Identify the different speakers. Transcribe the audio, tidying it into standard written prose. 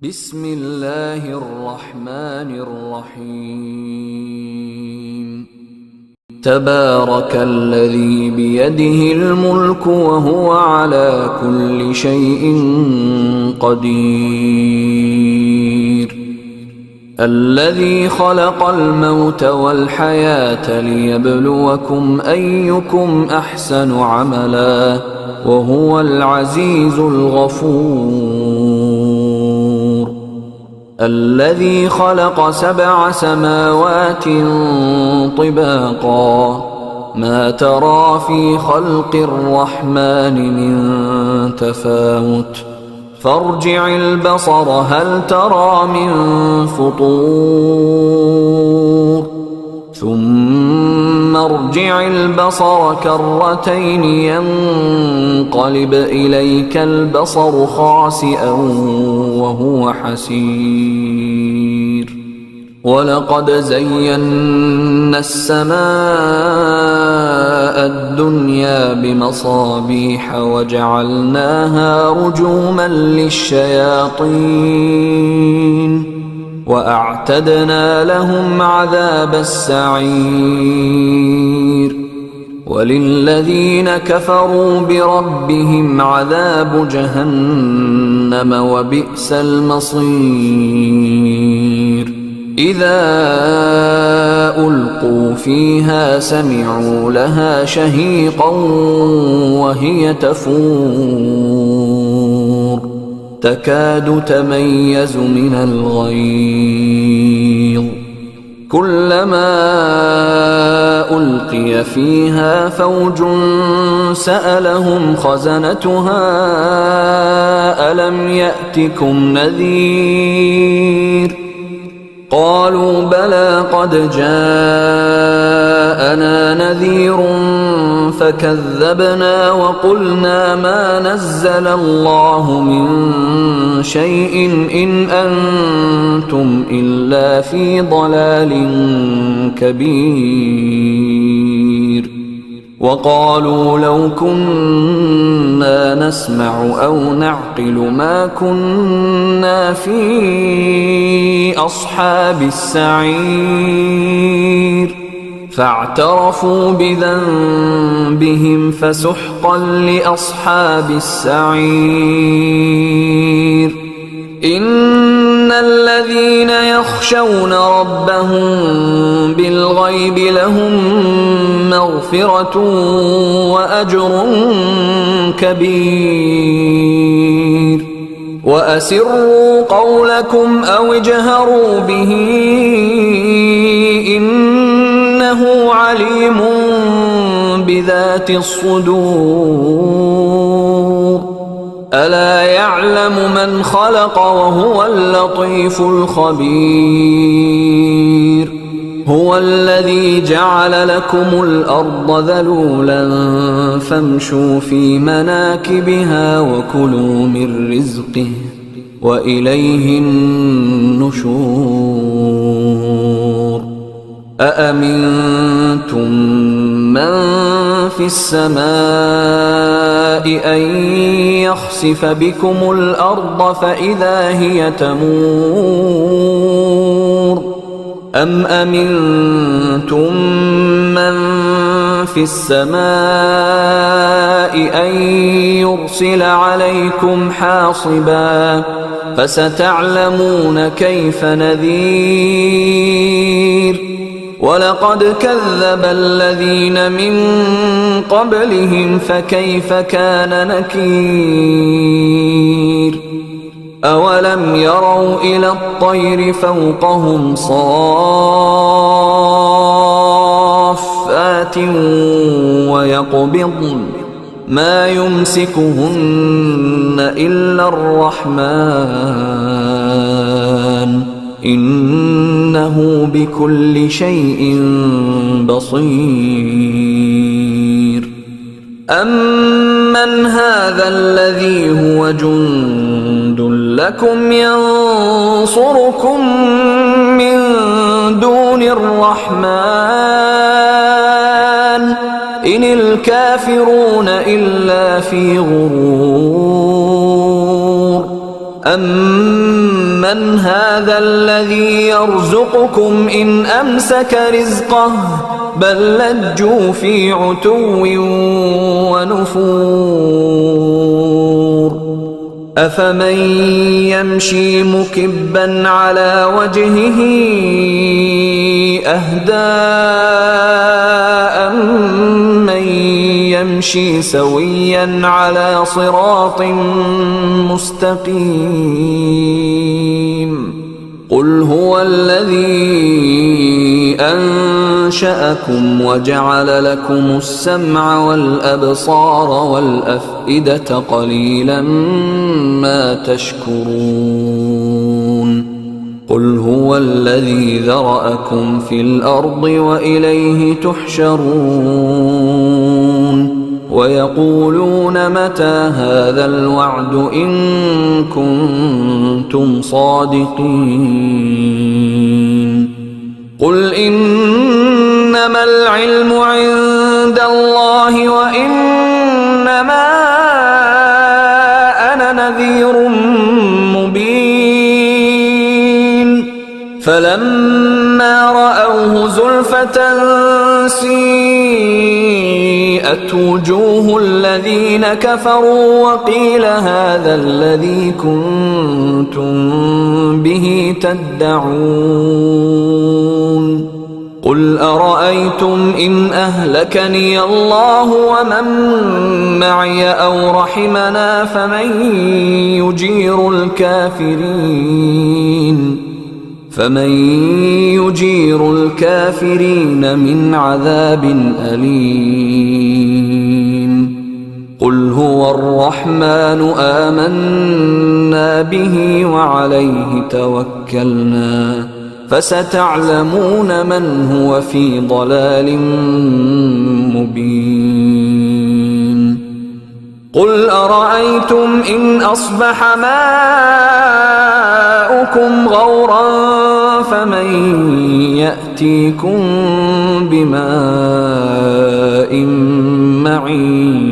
Speaker 1: بسم الله الرحمن الرحيم تبارك الذي بيده الملك وهو على كل شيء قدير الذي خلق الموت والحياة ليبلوكم أيكم أحسن عملا وهو العزيز الغفور الذي خلق 7 سماوات طباقا ما ترى في خلق الرحمن من تفاوت فارجع البصر هل ترى من فطور ثم ارجع البصر كرتين ينقلب إليك البصر خاسئا وهو حسير ولقد زينا السماء الدنيا بمصابيح وجعلناها رجوما للشياطين وأعتدنا لهم عذاب السعير وللذين كفروا بربهم عذاب جهنم وبئس المصير إذا ألقوا فيها سمعوا لها شهيقا وهي تفور تكاد تميز من الغيظ كلما ألقي فيها فوج سألهم خزنتها ألم يأتكم نذير قالوا بلى قد جاءنا نذير فكذبنا وقلنا ما نزل الله من شيء إن أنتم إلا في ضلال كبير وقالوا لو كنا نسمع أو نعقل ما كنا في أصحاب السعير فاعترفوا بذنبهم فسحقا لأصحاب السعير إن الذين يخشون ربهم بالغيب لهم مغفرة وأجر كبير وأسروا قولكم أو اجهروا به إنه عليم بذات الصدور ألا يعلم من خلق وهو اللطيف الخبير هو الذي جعل لكم الأرض ذلولا فامشوا في مناكبها وكلوا من رزقه وإليه النشور أأمنتم من في السماء أن يخسف بكم الأرض فإذا هي تمور أم أمنتم من في السماء أن يرسل عليكم حاصبا فستعلمون كيف نذير ولقد كذب الذين من قبلهم فكيف كان نكير أولم يروا إلى الطير فوقهم صافات ويقبضن ما يمسكهن إلا الرحمن إنه بكل شيء بصير أمن هذا الذي هو جند لكم ينصركم من دون الرحمن إن الكافرون إلا في غرور أمن
Speaker 2: أَمَّنْ هَذَا الَّذِي يَرْزُقُكُمْ إِنْ أَمْسَكَ رِزْقَهُ بَل لَّجُّوا فِي عُتُوٍّ وَنُفُورٍ أَفَمَن يَمْشِي مُكِبًّا عَلَى وَجْهِهِ أَهْدَىٰ أَمَّن يَمْشِي سَوِيًّا عَلَى صِرَاطٍ مُّسْتَقِيمٍ قُلْ هُوَ الَّذِي أَنشَأَكُمْ وَجَعَلَ لَكُمُ السَّمْعَ وَالْأَبْصَارَ وَالْأَفْئِدَةَ قَلِيلًا مَّا تَشْكُرُونَ قُلْ هُوَ الَّذِي ذَرَأَكُمْ فِي الْأَرْضِ وَإِلَيْهِ تُحْشَرُونَ وَيَقُولُونَ مَتَىٰ هَٰذَا الْوَعْدُ إِن كُنتُمْ صَادِقِينَ قُلْ إِنَّمَا الْعِلْمُ عِندَ اللَّهِ وَإِنَّمَا أَنَا نَذِيرٌ مُّبِينٌ فَلَمَّا رَأَوْهُ زُلْفَةً سِيئَتْ وُجُوهُ الَّذِينَ كَفَرُوا وَقِيلَ هَٰذَا الَّذِي كُنتُم بِهِ تَدَّعُونَ قُلْ أَرَأَيْتُمْ إِنْ أَهْلَكَنِيَ اللَّهُ وَمَن مَّعِيَ أَوْ رَحِمَنَا فمن يجير الكافرين من عذاب أليم قل هو الرحمن آمنا به وعليه توكلنا فستعلمون من هو في ضلال مبين قل أرأيتم إن أصبح ماؤكم غورا فمن يأتيكم بماء معين